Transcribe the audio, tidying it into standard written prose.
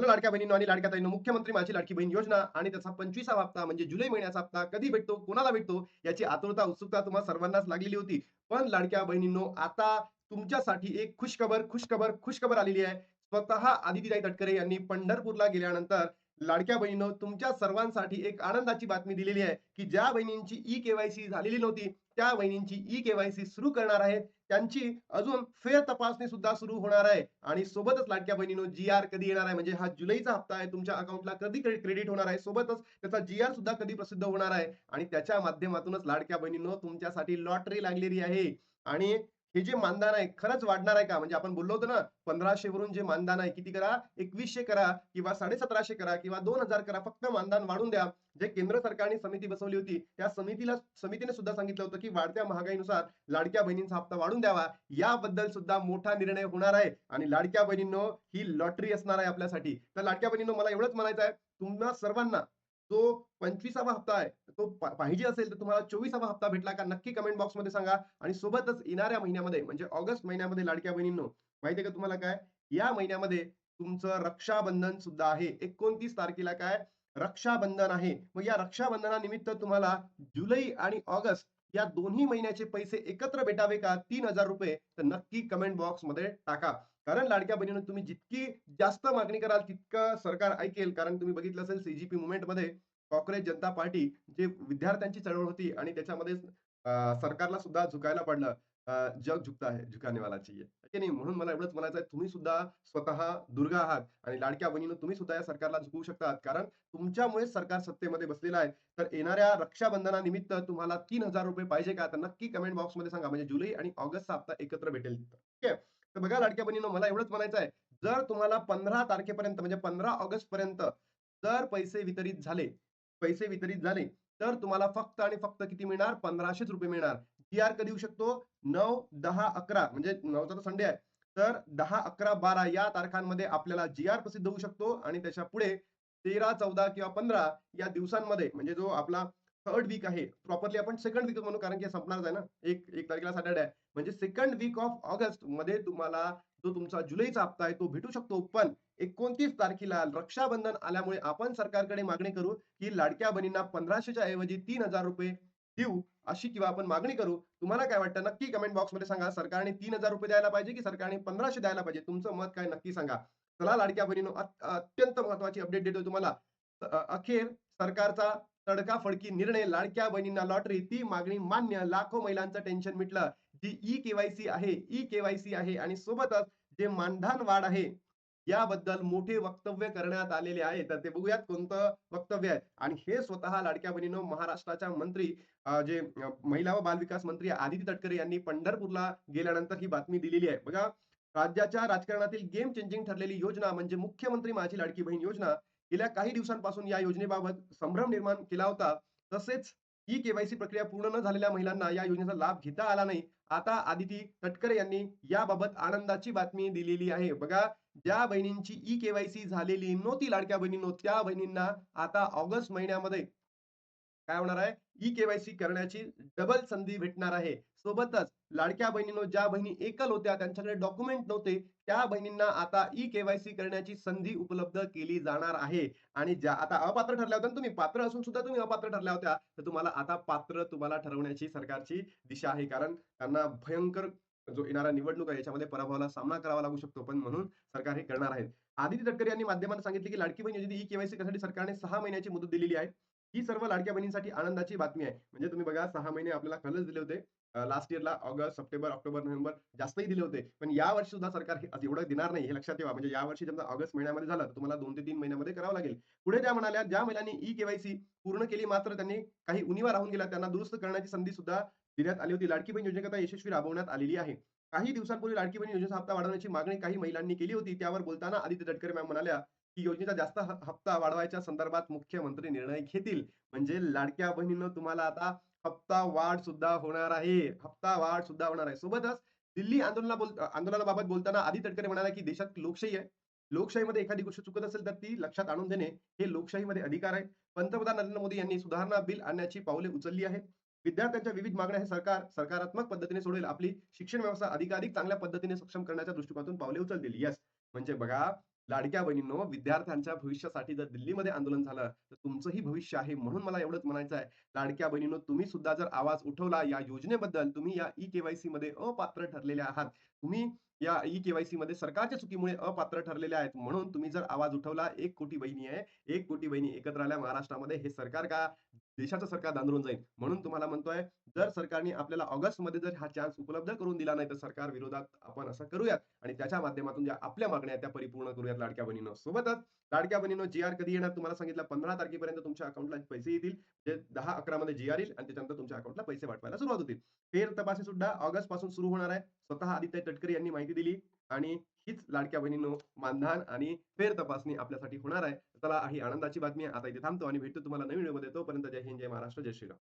म्हणून लाडक्या बहिणींनो आणि लाडक्या ताईंनो, मुख्यमंत्री माझी लाडकी बहीण योजना आणि त्याचा 25वा हप्ता म्हणजे जुलै महिन्याचा हप्ता कधी भेटतो, कोणाला भेटतो याची आतुरता, उत्सुकता तुम्हा सर्वांनाच लागलेली होती. पण लाडक्या बहिणींनो, आता तुमच्यासाठी एक खुशखबर आलेली आहे. स्वतः आदितीताई तटकरे यांनी पंढरपूरला गेल्यानंतर लाडक्या बहिणींनो, तुमच्या सर्वांसाठी एक आनंदाची बातमी दिलेली आहे, की ज्या बहिणींची ई-के-वाय-सी झालेली नव्हती, त्या बहिणींची ई-के-वाय-सी सुरू करणार आहेत. त्यांची अजून फेर तपासणी सुद्धा सुरू होणार आहे आणि सोबतच लाडक्या बहिणींनो, जी-आर कधी येणार आहे, म्हणजे हा जुलैचा हप्ता आहे, तुमच्या अकाउंटला कधी क्रेडिट होणार आहे, सोबतच त्याचा जी-आर सुद्धा कधी प्रसिद्ध होणार आहे आणि त्याच्या माध्यमातूनच लाडक्या बहिणींनो, तुमच्यासाठी लॉटरी लागलेली आहे आणि हे जे मानधन आहे खरंच वाढणार आहे का? म्हणजे आपण बोललो होतो ना, 1500 वरून जे मानधन आहे किती करा? 2100 करा किंवा 1750 करा किंवा 2000 करा. फक्त मानधन वाढून द्या. जे केंद्र सरकारने समिती बसवली होती, त्या समितीने सुद्धा सांगितलं होतं, की वाढत्या महागाईनुसार लाडक्या बहिणींचा हप्ता वाढून द्यावा. याबद्दल सुद्धा मोठा निर्णय होणार आहे आणि लाडक्या बहिणींनो, ही लॉटरी असणार आहे आपल्यासाठी. तर लाडक्या बहिणींनो, मला एवढंच म्हणायचं आहे, तुम्हा सर्वांना जो 25वा हप्ता आहे, तो पाहिजे असेल तर तुम्हाला 24वा हप्ता भेटला का? नक्की कमेंट बॉक्समध्ये सांगा आणि सोबतच येणाऱ्या महिन्यामध्ये म्हणजे ऑगस्ट महिन्यामध्ये लाडक्या बहिणींनो, माहिती का तुम्हाला काय? या महिन्यामध्ये तुमचं रक्षाबंधन सुद्धा आहे. 29 तारखेला काय? रक्षाबंधन आहे. मग या रक्षाबंधनानिमित्त तुम्हाला जुलै आणि ऑगस्ट या दोन्ही महिन्याचे पैसे एकत्र भेटावे का? ₹3000 तर नक्की कमेंट बॉक्समध्ये टाका. कारण लाडक्या बहिणींनो, तुम्ही जितकी जास्त मागणी कराल तितकं सरकार ऐकेल. कारण तुम्ही बघितलं असेल सी मूव्हमेंटमध्ये काँग्रेस जनता पार्टी जे विद्यार्थ्यांची चळवळ होती आणि त्याच्यामध्ये सरकारला सुद्धा झुकायला पडलं. जग झुकता है, झुकाने वाला चाहिए. है की नाही? म्हणून मला एवढंच म्हणायचं आहे, तुम्ही सुद्धा स्वतः दुर्गा आहात आणि लाडक्या बहिणींनो, तुम्ही सुद्धा या सरकारला झुकवू शकतात. कारण तुमच्यामुळेच सरकार सत्तेमध्ये बसलेलं आहे. तर येणाऱ्या रक्षाबंधनानिमित्त तुम्हाला ₹3000 पाहिजे का? तर नक्की कमेंट बॉक्समध्ये सांगा. म्हणजे जुलै आणि ऑगस्टचा हप्ता एकत्र भेटेल. ठीक आहे? तर बघा लाडक्या बहिणींनो, मला एवढंच म्हणायचं आहे, जर तुम्हाला 15 तारखेपर्यंत म्हणजे 15 ऑगस्टपर्यंत जर पैसे वितरित झाले, तर तुम्हाला फक्त आणि फक्त किती मिळणार? ₹1500 मिळणार. जी-आर कधी येऊ शकतो? 9, 10, 11 म्हणजे 9चा तर संडे आहे. तर 10, 11, 12 या तारखांमध्ये आपल्याला जी-आर प्रसिद्ध होऊ शकतो आणि त्याच्यापुढे 13, 14 किंवा 15 या दिवसांमध्ये म्हणजे जो आपला थर्ड वीक आहे. प्रॉपरली आपण सेकंड वीक म्हणू कारण की संपणारच आहे ना. 1 तारखेला सॅटर्डे आहे. म्हणजे सेकंड वीक ऑफ ऑगस्टमध्ये तुम्हाला जो तुमचा जुलैचा हप्ता आहे तो भेटू शकतो. पण 29 तारखेला रक्षाबंधन आल्यामुळे आपण सरकारकडे मागणी करू, की लाडक्या बहिणींना 1500च्या ऐवजी ₹3000 देऊ, अशी किंवा आपण मागणी करू. तुम्हाला काय वाटतं? नक्की कमेंट बॉक्समध्ये सांगा. सरकारने ₹3000 द्यायला पाहिजे, की सरकारने 1500 द्यायला पाहिजे? तुमचं मत काय नक्की सांगा. चला लाडक्या बहिणींनो, अत्यंत महत्त्वाची अपडेट देतोय तुम्हाला. अखेर सरकारचा तडकाफडकी निर्णय, लाडक्या बहिणींना लॉटरी, ती मागणी मान्य. लाखो महिलांचं टेन्शन मिटलं. जी ई-के-वाय-सी आहे आणि सोबतच जे मानधन वाढ आहे, याबद्दल मोठे वक्तव्य करण्यात आलेले आहे. तर ते बघूयात कोणतं वक्तव्य आहे आणि हे स्वतः लाडक्या बहिणींनो महाराष्ट्राच्या मंत्री महिला व बालविकास मंत्री आदिती तटकरे यांनी पंढरपूरला गेल्यानंतर ही बातमी दिलेली आहे. बघा, राज्याच्या राजकारणातील गेम चेंजिंग ठरलेली योजना म्हणजे मुख्यमंत्री माझी लाडकी बहीण योजना. गेल्या काही दिवसांपासून या योजनेबाबत संभ्रम निर्माण केला होता. तसेच ई-के-वाय-सी प्रक्रिया पूर्ण न झालेल्या महिलांना या योजनेचा लाभ घेता आला नाही. आता आदिती तटकरे यांनी याबाबत आनंदाची बातमी दिलेली आहे. बघा, ज्या बहिणींची ई-के-वाय-सी झालेली नव्हती लाडक्या बहिणींनो, त्या बहिणींना आता ऑगस्ट महिन्यामध्ये काय होणार आहे? ई-के-वाय-सी करण्याची डबल संधी भेटणार आहे. सोबतच लाडक्या बहिणींनो, ज्या बहिणी एकल होत्या, त्यांच्याकडे डॉक्युमेंट नव्हते, त्या बहिणींना आता ई-के-वाय-सी करण्याची संधी उपलब्ध केली जाणार आहे. आणि ज्या आता अपात्र ठरल्या होत्या ना तुम्ही, पात्र असून सुद्धा तुम्ही अपात्र ठरल्या होत्या, तर तुम्हाला आता पात्र तुम्हाला ठरवण्याची सरकारची दिशा आहे. कारण त्यांना भयंकर जो येणारा निवडणूक आहे, याच्यामध्ये पराभवाला सामना करावा लागू शकतो. पण म्हणून सरकार हे करणार आहे. आदिती तटकरे यांनी माध्यमांना सांगितले, की लाडकी बहीण योजनेची ई-के-वाय-सी करण्यासाठी सरकारने 6 महिन्याची मुदत दिलेली आहे. ही सर्व लाडक्या बहिणींसाठी आनंदाची बातमी आहे. म्हणजे तुम्ही बघा 6 महिने आपल्याला कलच दिले होते. लास्ट इयरला ऑगस्ट, सप्टेंबर, ऑक्टोबर, नोव्हेंबर जास्तही दिले होते. पण यावर्षी सुद्धा सरकार हे एवढं देणार नाही हे लक्षात ठेवा. म्हणजे यावर्षी समजा ऑगस्ट महिन्यामध्ये झालं, तर तुम्हाला 2 ते 3 महिन्यामध्ये करावं लागेल. पुढे त्या म्हणाल्या, ज्या महिलांनी ई-के-वाय-सी पूर्ण केली मात्र त्यांनी काही उणिवा राहून गेल्या, त्यांना दुरुस्त करण्याची संधी सुद्धा देण्यात आली होती. लाडकी बहीण योजनेकरता यशस्वी राबवण्यात आलेली आहे. काही दिवसांपूर्वी लाडकी बहीण योजनेचा हप्ता वाढवण्याची मागणी काही महिलांनी केली होती. त्यावर बोलताना आदित्य तटकरे मॅम म्हणाल्या, की योजनेचा जास्त हप्ता वाढवायच्या संदर्भात मुख्यमंत्री निर्णय घेतील. म्हणजे लाडक्या बहिणींनो, तुम्हाला आता हप्ता वाढ सुद्धा होणार आहे. हप्ता वाढ सुद्धा होणार आहे. सोबतच दिल्ली आंदोलनाबाबत बोलताना आदी तटकरे म्हणाल्या, की देशात लोकशाही आहे. लोकशाहीमध्ये एखादी गोष्ट चुकत असेल, तर ती लक्षात आणून देणे हे लोकशाहीमध्ये अधिकार आहे. पंतप्रधान नरेंद्र मोदी यांनी सुधारणा बिल आणण्याची पावले उचलली आहेत. विद्यार्थ्यांच्या विविध मागण्या हे सरकार सकारात्मक पद्धतीने सोडवेल. आपली शिक्षण व्यवस्था अधिकाधिक चांगल्या पद्धतीने सक्षम करण्याच्या दृष्टिकोनातून पावले उचलतील. येस, म्हणजे बघा लाडक्या बहिणींनो, विद्यार्थ्यांच्या भविष्यासाठी जर दिल्लीमध्ये आंदोलन झालं, तर तुमचंही भविष्य आहे. म्हणून मला एवढंच म्हणायचं आहे, लाडक्या बहिणींनो, तुम्ही सुद्धा जर आवाज उठवला या योजनेबद्दल, तुम्ही या ई-के-वाय-सीमध्ये अपात्र ठरलेले आहात. तुम्ही या ई-के-वाय-सीमध्ये सरकारच्या चुकीमुळे अपात्र ठरलेले आहेत. म्हणून तुम्ही जर आवाज उठवला, 1,00,00,000 बहिणी आहे, 1,00,00,000 बहिणी एकत्र आल्या महाराष्ट्रामध्ये, हे सरकार का देशाचं सरकार दांदळून जाईल. म्हणून तुम्हाला म्हणतोय, जर सरकारने आपल्याला ऑगस्टमध्ये जर हा चान्स उपलब्ध करून दिला नाही, तर सरकार विरोधात आपण असं करूयात आणि त्याच्या माध्यमातून ज्या आपल्या मागण्या आहेत त्या परिपूर्ण करूयात लाडक्या बहिणींनो. सोबतच लाडक्या बहिणींनो, जी-आर कधी येणार तुम्हाला सांगितलं 15 तारखेपर्यंत तुमच्या अकाउंटला पैसे येतील. ते 10-11 मध्ये जी-आर येईल आणि त्याच्यानंतर तुमच्या अकाउंटला पैसे पाठवायला सुरुवात होतील. फेर तपासणी सुद्धा ऑगस्टपासून सुरू होणार आहे. स्वतः आदित्य तटकरे यांनी माहिती दिली आणि हीच लाडक्या बहिणींनो मानधन आणि फेर तपासणी आपल्यासाठी होणार आहे. चला ही आनंदाची बातमी आहे. आता इथे थांबतो आणि भेटतो तुम्हाला नवीन व्हिडिओमध्ये. तोपर्यंत जय हिंद, जय महाराष्ट्र, जय श्रीराम.